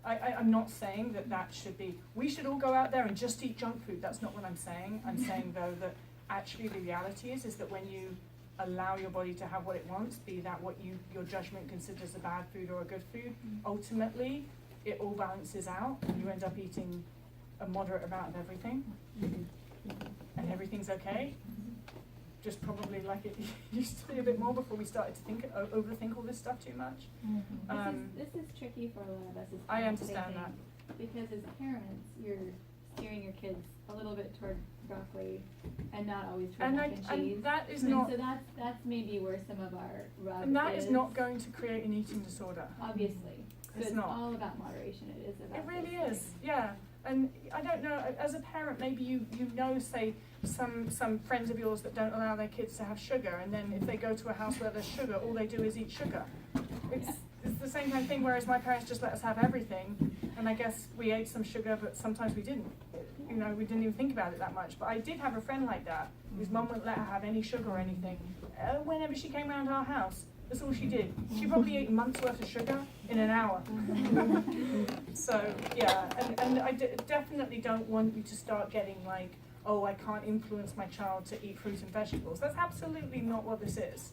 I'm not saying that should be, we should all go out there and just eat junk food. That's not what I'm saying. I'm saying though that actually the reality is that when you allow your body to have what it wants, be that what your judgment considers a bad food or a good food, ultimately it all balances out and you end up eating a moderate amount of everything and everything's okay. Just probably like it used to be a bit more before we started to overthink all this stuff too much. This is tricky for a lot of us as parents. I understand that. Because as parents, you're steering your kids a little bit toward broccoli and not always toward mac and cheese. And that is so that's maybe where some of our rub and that is not going to create an eating disorder. Obviously. So it's not. All about moderation. It is about It really is, yeah. And I don't know, as a parent, maybe you know, say, some friends of yours that don't allow their kids to have sugar, and then if they go to a house where there's sugar, all they do is eat sugar. It's the same kind of thing, whereas my parents just let us have everything, and I guess we ate some sugar, but sometimes we didn't. You know, we didn't even think about it that much. But I did have a friend like that, whose mum wouldn't let her have any sugar or anything. Whenever she came around our house, that's all she did. She probably ate a month's worth of sugar in an hour. So, yeah, and I definitely don't want you to start getting like, oh, I can't influence my child to eat fruit and vegetables. That's absolutely not what this is.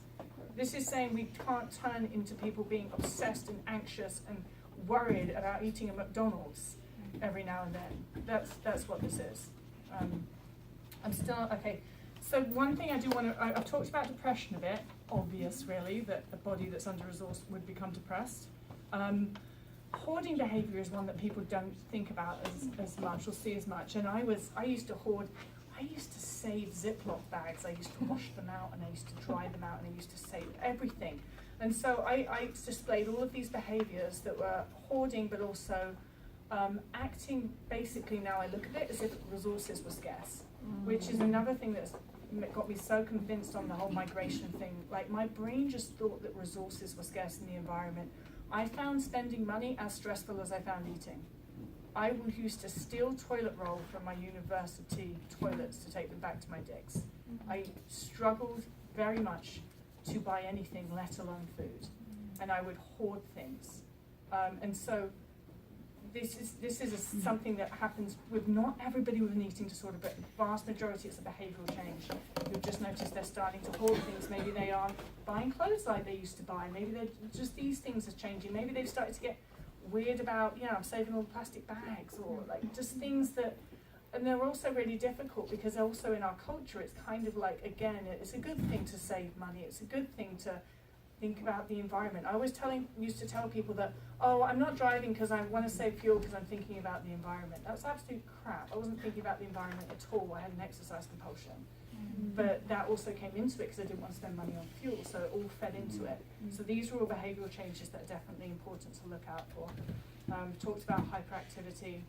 This is saying we can't turn into people being obsessed and anxious and worried about eating a McDonald's every now and then. That's what this is. I'm still, okay. So one thing I do want to, I've talked about depression a bit, obvious really, that a body that's under-resourced would become depressed. Hoarding behavior is one that people don't think about as much or see as much. And I used to hoard, I used to save Ziploc bags. I used to wash them out and I used to dry them out and I used to save everything. And so I displayed all of these behaviors that were hoarding, but also acting, basically now I look at it as if resources were scarce, which is another thing that's got me so convinced on the whole migration thing. Like my brain just thought that resources were scarce in the environment. I found spending money as stressful as I found eating. I used to steal toilet roll from my university toilets to take them back to my digs. I struggled very much to buy anything, let alone food, and I would hoard things. And so this is something that happens with not everybody with an eating disorder, but the vast majority it's a behavioural change. You'll just notice they're starting to hoard things. Maybe they aren't buying clothes like they used to buy. Maybe they're just these things are changing. Maybe they've started to get weird about, I'm saving all the plastic bags, or like just things that, and they're also really difficult because also in our culture it's kind of like, again, it's a good thing to save money. It's a good thing to think about the environment. I always used to tell people that, oh, I'm not driving because I want to save fuel because I'm thinking about the environment. That's absolute crap. I wasn't thinking about the environment at all. I had an exercise compulsion. But that also came into it because I didn't want to spend money on fuel, so it all fed into it. So these are all behavioural changes that are definitely important to look out for. Talked about hyperactivity.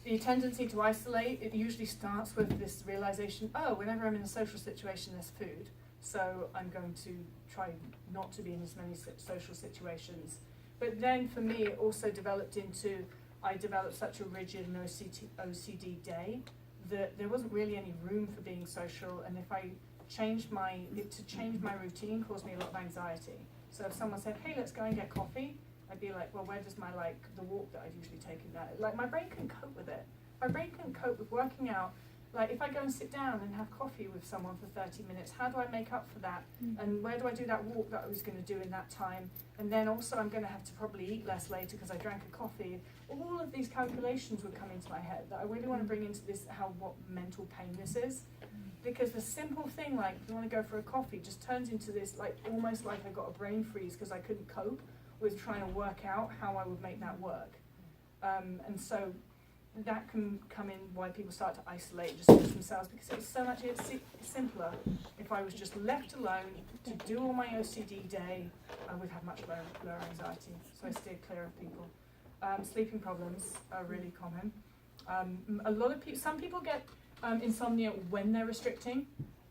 The tendency to isolate, it usually starts with this realisation, oh, whenever I'm in a social situation, there's food. So I'm going to try not to be in as many social situations. But then for me, it also developed into, I developed such a rigid and OCD day that there wasn't really any room for being social. And if I changed to change my routine caused me a lot of anxiety. So if someone said, hey, let's go and get coffee, I'd be like, well, where does my, the walk that I'd usually take in that? Like, my brain couldn't cope with it. My brain couldn't cope with working out. Like, if I go and sit down and have coffee with someone for 30 minutes, how do I make up for that? And where do I do that walk that I was going to do in that time? And then also I'm going to have to probably eat less later because I drank a coffee. All of these calculations would come into my head that I really want to bring into this, what mental pain this is. Because the simple thing, like, if you want to go for a coffee, just turns into this, like, almost like I got a brain freeze because I couldn't cope with trying to work out how I would make that work. And so that can come in why people start to isolate just themselves, because it's so much simpler. If I was just left alone to do all my OCD day, I would have much lower anxiety. So I steer clear of people. Sleeping problems are really common. Some people get insomnia when they're restricting,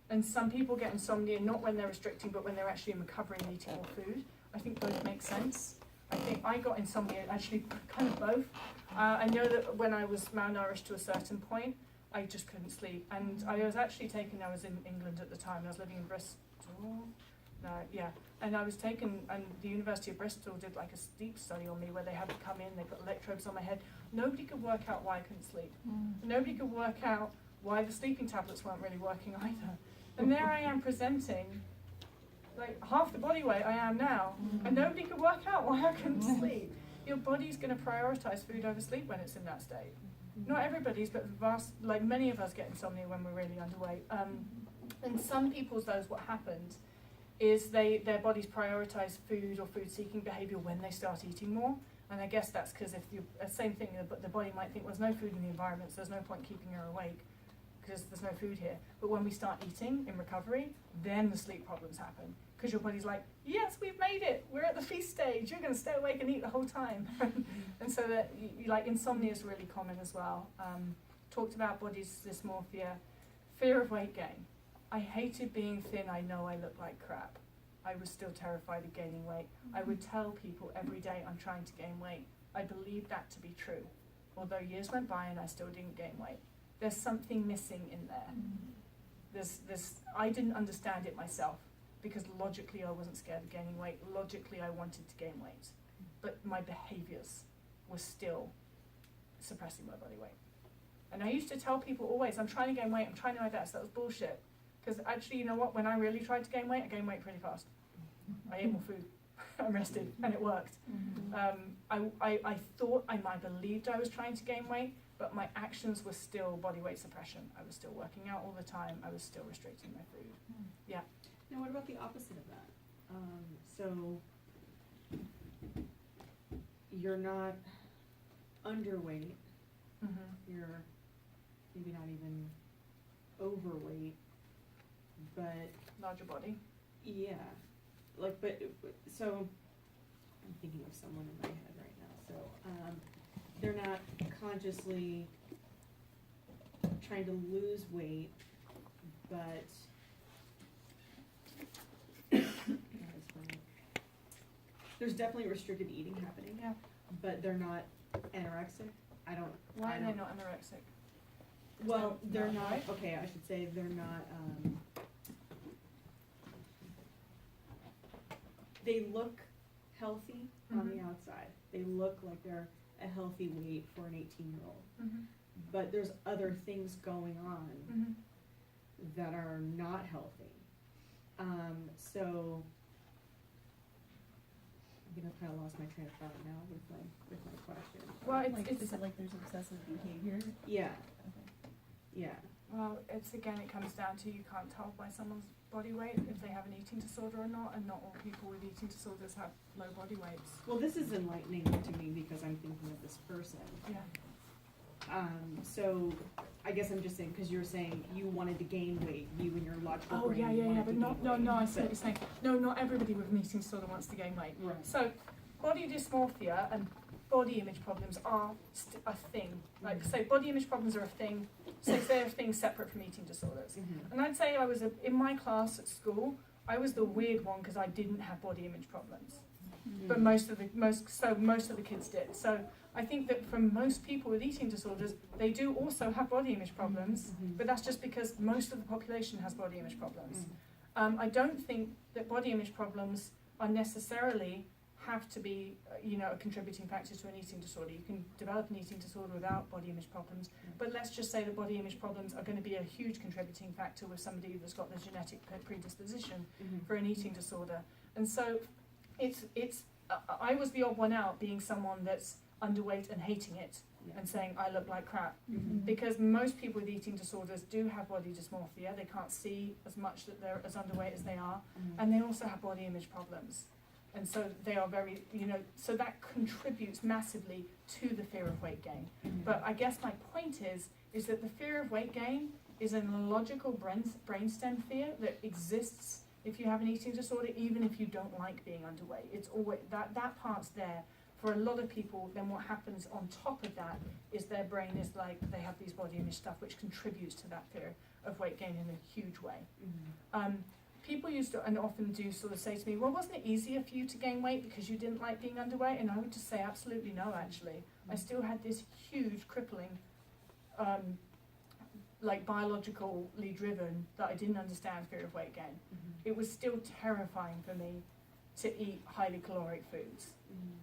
and some people get insomnia not when they're restricting, but when they're actually in recovery and eating more food. I think both make sense. I think I got insomnia, actually kind of both. I know that when I was malnourished to a certain point, I just couldn't sleep. And I was actually I was in England at the time, I was living in Bristol, No, yeah. And I was taken, and the University of Bristol did like a sleep study on me where they had to come in, they put electrodes on my head. Nobody could work out why I couldn't sleep. Nobody could work out why the sleeping tablets weren't really working either. And there I am presenting like half the body weight I am now, and nobody could work out why I couldn't sleep. Your body's going to prioritize food over sleep when it's in that state. Not everybody's, but like many of us get insomnia when we're really underweight. And some people's, those what happened is their bodies prioritize food or food-seeking behavior when they start eating more. And I guess that's because if you, same thing, the body might think, well, there's no food in the environment, so there's no point keeping her awake because there's no food here. But when we start eating in recovery, then the sleep problems happen. Because your body's like, yes, we've made it. We're at the feast stage. You're going to stay awake and eat the whole time. And so that, like, insomnia is really common as well. Talked about body dysmorphia, fear of weight gain. I hated being thin. I know I look like crap. I was still terrified of gaining weight. I would tell people every day I'm trying to gain weight. I believed that to be true. Although years went by and I still didn't gain weight. There's something missing in there. I didn't understand it myself because logically I wasn't scared of gaining weight. Logically I wanted to gain weight. But my behaviors were still suppressing my body weight. And I used to tell people always, I'm trying to gain weight, I'm trying my best. That was bullshit. Because actually, you know what, when I really tried to gain weight, I gained weight pretty fast. I ate more food, I rested, and it worked. I thought, I believed I was trying to gain weight, but my actions were still body weight suppression. I was still working out all the time, I was still restricting my food. Yeah. Now what about the opposite of that? So, you're not underweight, you're maybe not even overweight, but Larger body. yeah, like, but so I'm thinking of someone in my head right now. So they're not consciously trying to lose weight, but there's definitely restricted eating happening. Yeah. But they're not anorexic. Why are they not anorexic? Well, they're Not not, right? okay, I should say they're not, they look healthy on the outside. They look like they're a healthy weight for an 18-year-old. But there's other things going on that are not healthy. So, I think I've kind of lost my train of thought now with my question. Well, Is it like there's obsessive behavior? Yeah, Okay. yeah. Well, again, it comes down to you can't tell by someone's body weight if they have an eating disorder or not, and not all people with eating disorders have low body weights. Well, this is enlightening to me because I'm thinking of this person. Yeah. So I guess I'm just saying, because you're saying you wanted to gain weight, you and your logical Oh, brain yeah, wanted but to not, gain weight. I see what you're saying. No, not everybody with an eating disorder wants to gain weight. Right. So, body dysmorphia and body image problems are a thing. Like, say, body image problems are a thing, so they're a thing separate from eating disorders. And I'd say I was, in my class at school, I was the weird one because I didn't have body image problems. But most of the kids did. So I think that for most people with eating disorders, they do also have body image problems, but that's just because most of the population has body image problems. I don't think that body image problems are necessarily have to be, a contributing factor to an eating disorder. You can develop an eating disorder without body image problems, but let's just say that body image problems are going to be a huge contributing factor with somebody that's got the genetic predisposition for an eating disorder. And so I was the odd one out, being someone that's underweight and hating it and saying I look like crap, because most people with eating disorders do have body dysmorphia. They can't see as much that they're as underweight as they are, and they also have body image problems. And so they are very, so that contributes massively to the fear of weight gain. But I guess my point is that the fear of weight gain is a logical brainstem fear that exists if you have an eating disorder, even if you don't like being underweight. It's always, that part's there. For a lot of people, then what happens on top of that is their brain is like, they have these body image stuff which contributes to that fear of weight gain in a huge way. People used to, and often do, sort of say to me, well, wasn't it easier for you to gain weight because you didn't like being underweight? And I would just say absolutely no, actually. I still had this huge crippling like biologically driven, that I didn't understand fear of weight gain. It was still terrifying for me to eat highly caloric foods,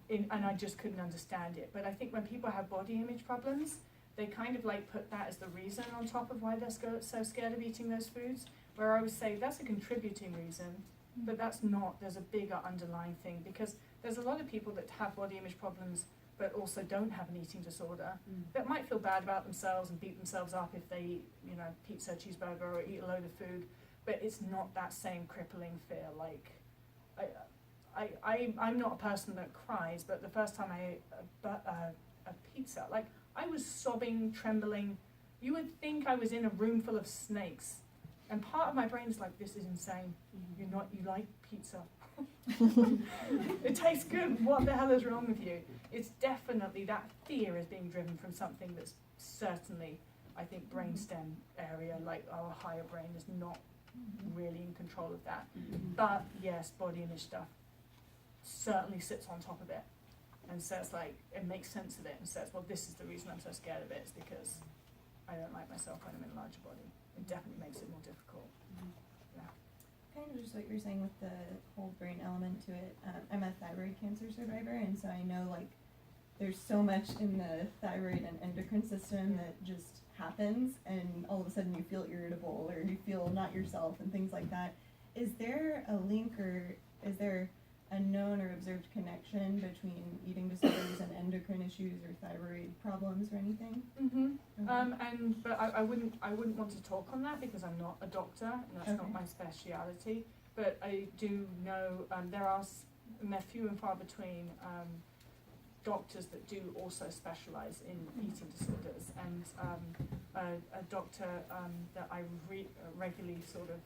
and I just couldn't understand it. But I think when people have body image problems, they kind of like put that as the reason on top of why they're so scared of eating those foods, where I would say that's a contributing reason, but that's not. There's a bigger underlying thing, because there's a lot of people that have body image problems but also don't have an eating disorder, that might feel bad about themselves and beat themselves up if they eat, you know, pizza, cheeseburger, or eat a load of food, but it's not that same crippling fear. Like, I'm not a person that cries, but the first time I ate a pizza, like, I was sobbing, trembling. You would think I was in a room full of snakes. And part of my brain is like, this is insane. You like pizza. It tastes good. What the hell is wrong with you? It's definitely, that fear is being driven from something that's certainly, I think, brainstem area, like our higher brain is not really in control of that. But yes, body image stuff certainly sits on top of it and says, like, it makes sense of it and says, well, this is the reason I'm so scared of it, is because I don't like myself when I'm in a larger body. It definitely makes it more difficult. Kind of just what you're saying with the whole brain element to it. I'm a thyroid cancer survivor, and so I know, like, there's so much in the thyroid and endocrine system that just happens, and all of a sudden you feel irritable or you feel not yourself and things like that. Is there a link, or is there a known or observed connection between eating disorders and endocrine issues or thyroid problems or anything? But I wouldn't want to talk on that because I'm not a doctor and that's not my speciality. But I do know there are, and they're few and far between, doctors that do also specialize in eating disorders. And a doctor that I regularly sort of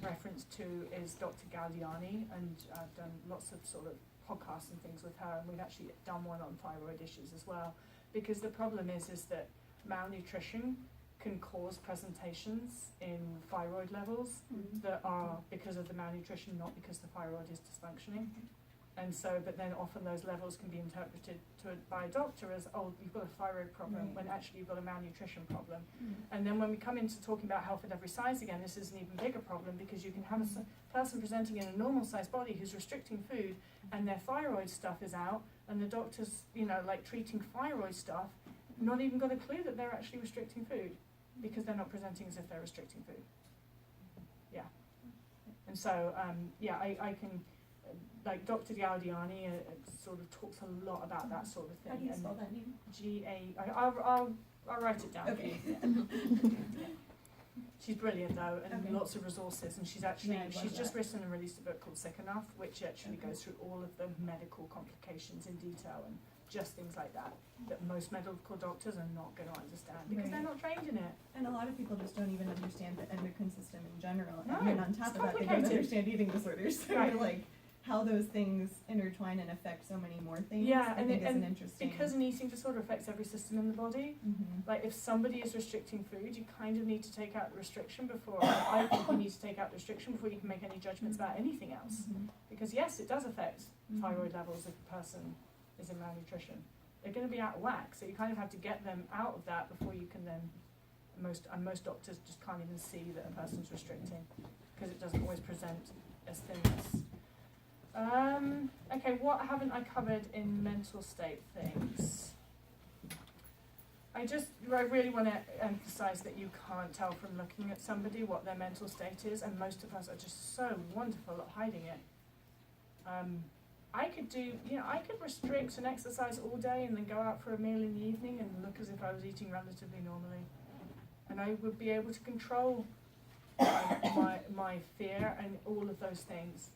reference to is Dr. Galdiani, and I've done lots of sort of podcasts and things with her, and we've actually done one on thyroid issues as well, because the problem is that malnutrition can cause presentations in thyroid levels that are because of the malnutrition, not because the thyroid is dysfunctioning. And so, but then often those levels can be interpreted by a doctor as, oh, you've got a thyroid problem, when actually you've got a malnutrition problem. And then when we come into talking about health at every size again, this is an even bigger problem, because you can have a person presenting in a normal sized body who's restricting food, and their thyroid stuff is out, and the doctor's, you know, like treating thyroid stuff, not even got a clue that they're actually restricting food, because they're not presenting as if they're restricting food. Yeah. And so, I can, like Dr. Galdiani sort of talks a lot about that sort of thing. How do you spell that name? I'll write it down for you. Yeah. She's brilliant though, and lots of resources, and she's just written and released a book called Sick Enough, which actually goes through all of the medical complications in detail, and just things like that most medical doctors are not going to understand because they're not trained in it. And a lot of people just don't even understand the endocrine system in general. No, and then on top of that, they don't understand eating disorders. So you're like, how those things intertwine and affect so many more things. Yeah, I think is an interesting. Because an eating disorder affects every system in the body. Like if somebody is restricting food, you kind of need to take out the restriction before. I think you need to take out the restriction before you can make any judgments about anything else. Because yes, it does affect thyroid levels if a person is in malnutrition. They're going to be out of whack, so you kind of have to get them out of that before you can then. Most doctors just can't even see that a person's restricting because it doesn't always present as thinness. Okay, what haven't I covered in mental state things? I really want to emphasize that you can't tell from looking at somebody what their mental state is, and most of us are just so wonderful at hiding it. I could restrict and exercise all day and then go out for a meal in the evening and look as if I was eating relatively normally. And I would be able to control my fear and all of those things.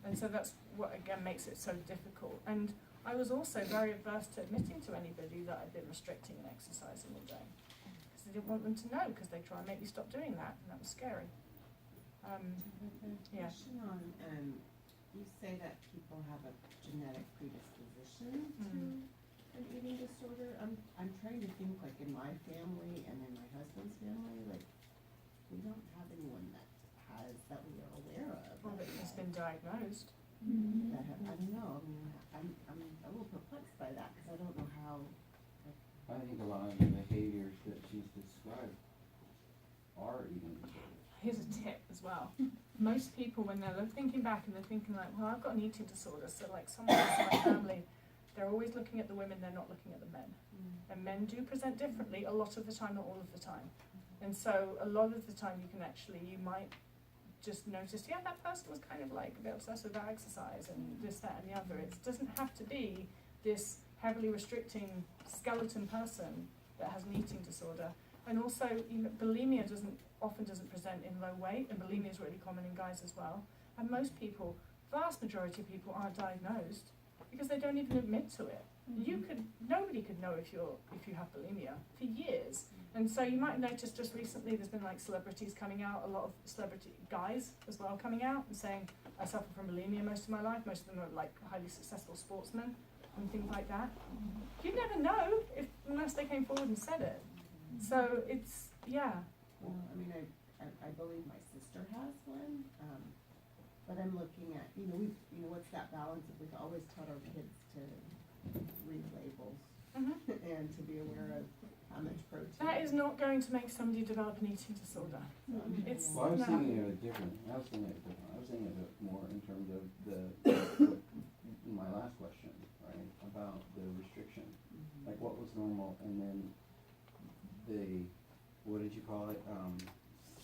And so that's what, again, makes it so difficult. And I was also very averse to admitting to anybody that I'd been restricting and exercising all day. Because I didn't want them to know, because they try and make me stop doing that, and that was scary. Yeah. Question on, you say that people have a genetic predisposition to an eating disorder. I'm trying to think, like in my family and in my husband's family, like we don't have anyone that we are aware of. Well, that has been diagnosed. I don't know. I mean, I'm a little perplexed by that because I don't know how. I think a lot of the behaviors that she's described are eating disorders. Here's a tip as well. Most people, when they're thinking back and they're thinking like, well, I've got an eating disorder, so like someone else in my family, they're always looking at the women, they're not looking at the men. And men do present differently a lot of the time, not all of the time. And so a lot of the time you might just notice, yeah, that person was kind of like a bit obsessed with that exercise and this, that and the other. It doesn't have to be this heavily restricting skeleton person that has an eating disorder. And also, bulimia often doesn't present in low weight, and bulimia is really common in guys as well. And most people, vast majority of people aren't diagnosed because they don't even admit to it. Nobody could know if you have bulimia for years. And so you might have noticed just recently there's been like celebrities coming out, a lot of celebrity guys as well coming out and saying, I suffer from bulimia most of my life. Most of them are like highly successful sportsmen and things like that. You'd never know unless they came forward and said it. So it's, yeah. Well, I mean, I believe my sister has one, but I'm looking at, what's that balance of we've always taught our kids to read labels and to be aware of how much protein. That is not going to make somebody develop an eating disorder. It's Well, I was not. thinking of it different. I was thinking of it more in terms of my last question, right, about the restriction, like what was normal, and then what did you call it?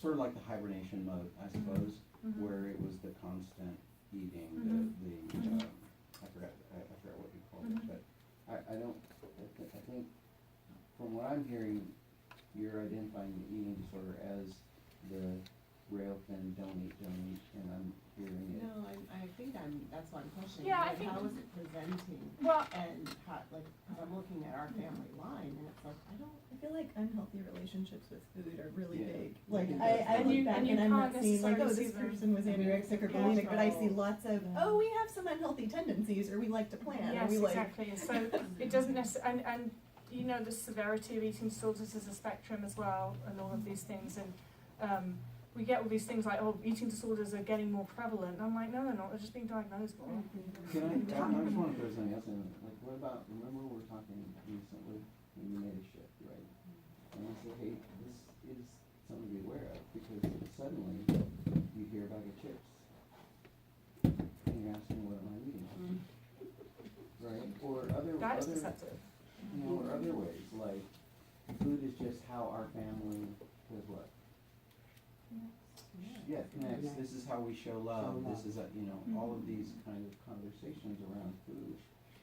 Sort of like the hibernation mode, I suppose, where it was the constant eating, I forgot what you called it, but I think from what I'm hearing, you're identifying the eating disorder as the rail thin, don't eat, and I'm hearing it. No, I think that's why I'm questioning, Yeah, I like, think- how is it presenting? Well, And how, like, cause I'm looking at our family line and it's like, I feel like unhealthy relationships with food are really Yeah. big. Like Yeah. I And look you- back and you and I'm not can't seeing like, oh, necessarily this see the- person was anorexic or Yeah. bulimic, but I see lots of, Yeah. oh, we have some unhealthy tendencies, or we like to plan, yes, or we like. exactly. And so it doesn't necessarily, and the severity of eating disorders is a spectrum as well, and all of these things. And we get all these things like, oh, eating disorders are getting more prevalent. And I'm like, no, they're not. They're just being diagnosed more. Can I just want to throw something else in, like what about, remember we were talking recently, when you made a shift, right? And I said, hey, this is something to be aware of, because suddenly you hear a bag of chips, and you're asking, what am I eating? Right? Or That is other, perceptive. or other ways, like food is just how our family does what? Yeah, connects. This is how we show love. This is, all of these kind of conversations around food.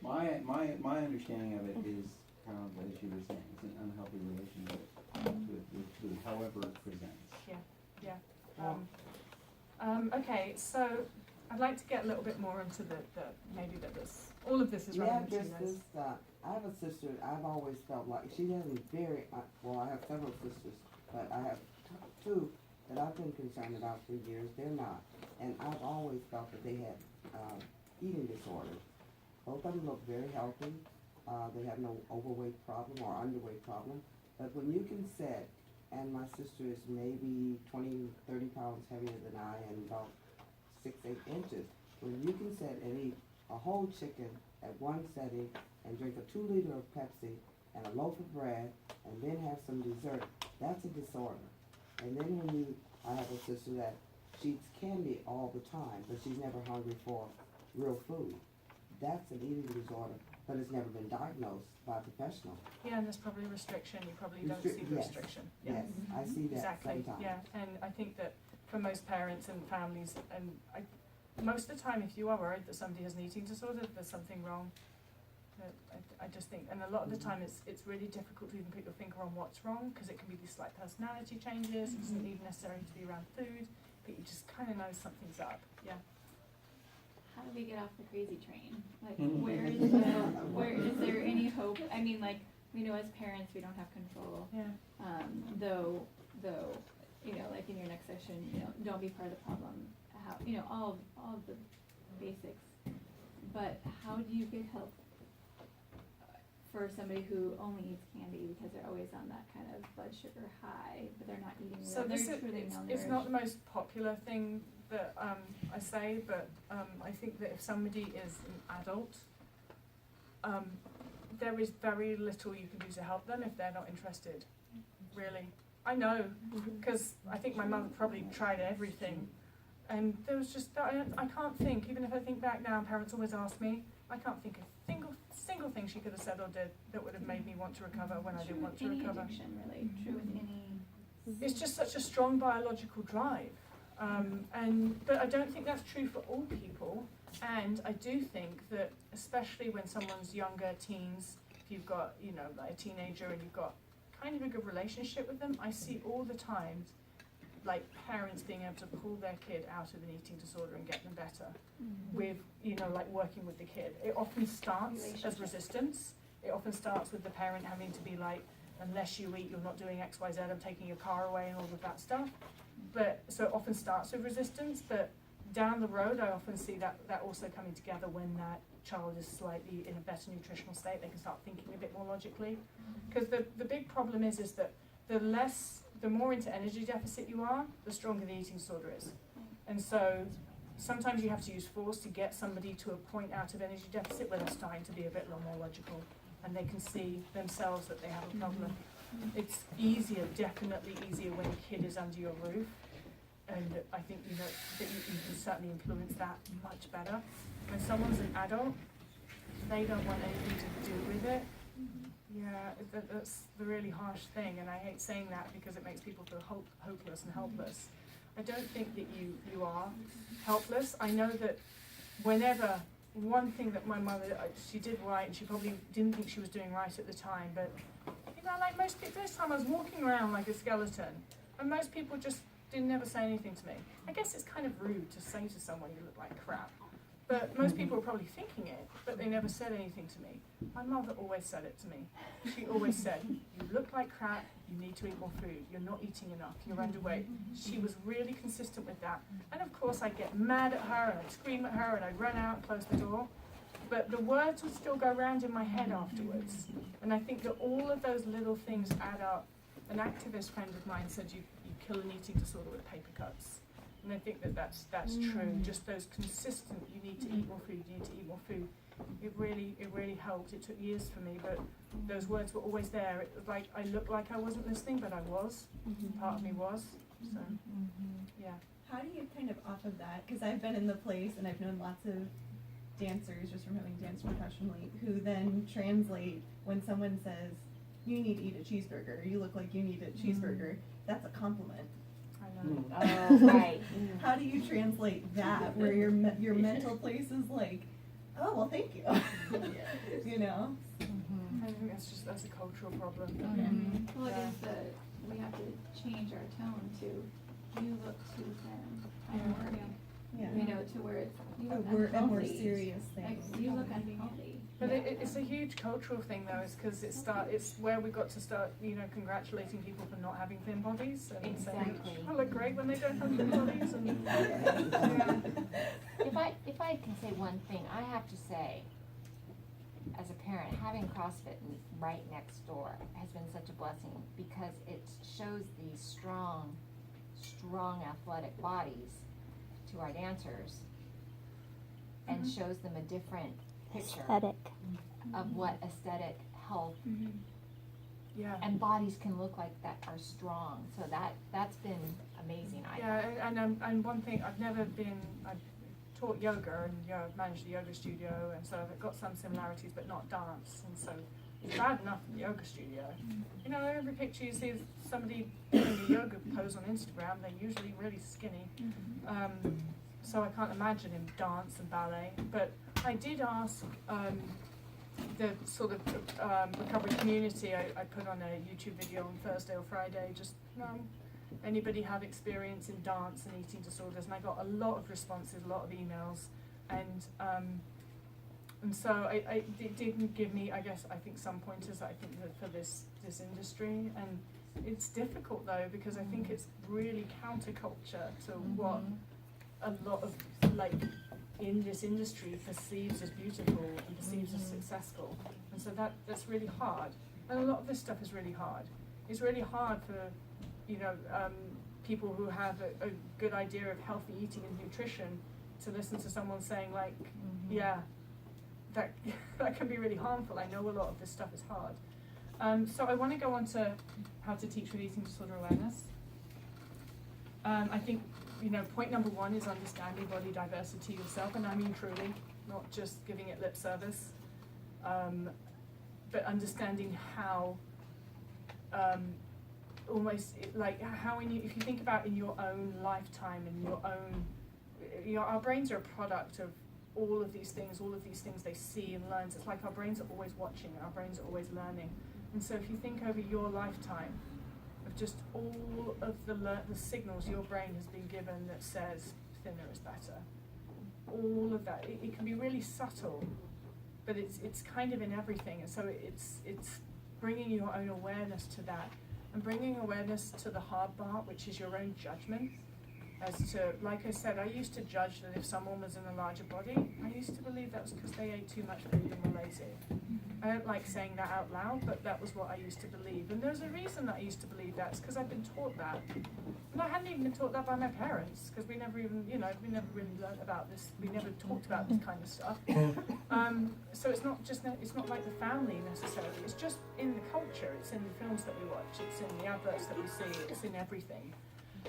My understanding of it is kind of as you were saying, it's an unhealthy relationship with food, however it presents. Okay, so I'd like to get a little bit more into the maybe that all of this is relevant to you guys. I have a sister, I've always felt like, she has a very, I have several sisters, but I have two that I've been concerned about for years, they're not. And I've always felt that they had, eating disorders. Both of them look very healthy, they have no overweight problem or underweight problem. But when you can sit, and my sister is maybe 20, 30 pounds heavier than I and about 6, 8 inches, when you can sit and eat a whole chicken at one setting and drink a 2 liter of Pepsi and a loaf of bread and then have some dessert, that's a disorder. And then I have a sister that she eats candy all the time, but she's never hungry for real food. That's an eating disorder, but it's never been diagnosed by a professional. Yeah, and there's probably restriction. You probably don't see the Yes. restriction. Yes, I see that Exactly. sometimes. Yeah, and I think that for most parents and families, and most of the time, if you are worried that somebody has an eating disorder, there's something wrong. I just think, and a lot of the time, it's really difficult to even put your finger on what's wrong, because it can be these slight personality changes. It doesn't even necessarily to be around food, but you just kind of know something's up. Yeah. How do we get off the crazy train? Like, Mhm. where is there any hope? I mean, like, we know as parents we don't have control. Yeah. Though, like in your next session, don't be part of the problem. How, all of the basics. But how do you get help for somebody who only eats candy because they're always on that kind of blood sugar high, but they're not eating So real, this they're is, truly it's not the malnourished. most popular thing that I say, but I think that if somebody is an adult, there is very little you can do to help them if they're not interested, really. I know, because I think my mother probably tried everything, and there was just, I can't think, even if I think back now, parents always ask me, I can't think of a single thing she could have said or did that would have made me want to recover when I didn't want to recover. True with any addiction, really, true with any. It's just such a strong biological drive, but I don't think that's true for all people, and I do think that, especially when someone's younger, teens, if you've got, you know, like a teenager and you've got kind of a good relationship with them, I see all the time, like, parents being able to pull their kid out of an eating disorder and get them better with, you know, like working with the kid. It often starts as resistance. It often starts with the parent having to be like, unless you eat, you're not doing X, Y, Z, I'm taking your car away and all of that stuff. But, so it often starts with resistance, but down the road, I often see that also coming together when that child is slightly in a better nutritional state. They can start thinking a bit more logically. Because the big problem is that the more into energy deficit you are, the stronger the eating disorder is. And so sometimes you have to use force to get somebody to a point out of energy deficit where they're starting to be a bit more logical and they can see themselves that they have a problem. It's easier, definitely easier when a kid is under your roof. And I think, you know, that you can certainly influence that much better. When someone's an adult, they don't want anything to do with it. Yeah, that's the really harsh thing, and I hate saying that because it makes people feel hopeless and helpless. I don't think that you are helpless. I know that whenever, one thing that my mother, she did right, and she probably didn't think she was doing right at the time, but, you know, like most people, this time I was walking around like a skeleton, and most people just didn't ever say anything to me. I guess it's kind of rude to say to someone you look like crap. But most people were probably thinking it, but they never said anything to me. My mother always said it to me. She always said, you look like crap, you need to eat more food, you're not eating enough, you're underweight. She was really consistent with that. And of course I'd get mad at her and I'd scream at her and I'd run out and close the door. But the words would still go around in my head afterwards. And I think that all of those little things add up. An activist friend of mine said you kill an eating disorder with paper cuts. And I think that that's true. Just those consistent, you need to eat more food, you need to eat more food. It really helped. It took years for me, but those words were always there. It was like, I looked like I wasn't listening, but I was. Part of me was. So, yeah. How do you kind of off of that, because I've been in the place and I've known lots of dancers just from having danced professionally who then translate when someone says, you need to eat a cheeseburger, or you look like you need a cheeseburger, that's a compliment. Oh, right. How do you translate that where your mental place is like, oh, well, thank you. You know? I think that's a cultural problem. Well, it Yeah. is we have to change our tone to, you look too thin. Yeah. You know, to where it's, you A look more unhealthy. serious thing. Like, you look unhealthy. But it's a huge cultural thing though, is because it's where we got to start, you know, congratulating people for not having thin bodies and saying, Exactly. I look great when they don't have thin bodies. And, yeah. If I can say one thing, I have to say, as a parent, having CrossFit right next door has been such a blessing because it shows these strong athletic bodies to our dancers and shows them a different picture of what aesthetic health Yeah. and bodies can look like that are strong. So that's been amazing. And one thing, I've taught yoga and I've managed a yoga studio, and so I've got some similarities but not dance, and so it's bad enough in the yoga studio. You know, every picture you see of somebody doing a yoga pose on Instagram, they're usually really skinny. So I can't imagine in dance and ballet, but I did ask the sort of recovery community. I put on a YouTube video on Thursday or Friday, just anybody have experience in dance and eating disorders, and I got a lot of responses, a lot of emails, and so it did give me, I think some pointers I think that for this industry. And it's difficult though, because I think it's really counterculture to what a lot of, like, in this industry perceives as beautiful and perceives as successful, and so that's really hard. And a lot of this stuff is really hard. It's really hard for, you know, people who have a good idea of healthy eating and nutrition to listen to someone saying like, yeah, that can be really harmful. I know a lot of this stuff is hard. So I want to go on to how to teach with eating disorder awareness. I think, point number one is understanding body diversity yourself, and I mean truly, not just giving it lip service, but understanding how, if you think about in your own lifetime, in your own, our brains are a product of all of these things they see and learn. So it's like our brains are always watching, our brains are always learning. And so if you think over your lifetime of just all of the signals your brain has been given that says thinner is better, all of that, it can be really subtle, but it's kind of in everything. And so it's bringing your own awareness to that, and bringing awareness to the hard part, which is your own judgment. As to, like I said, I used to judge that if someone was in a larger body, I used to believe that was because they ate too much food and were lazy. I don't like saying that out loud, but that was what I used to believe. And there's a reason that I used to believe that. It's because I've been taught that. And I hadn't even been taught that by my parents, because we never even, we never really learned about this. We never talked about this kind of stuff. So it's not like the family necessarily. It's just in the culture. It's in the films that we watch. It's in the adverts that we see. It's in everything.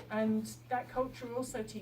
And that culture also teaches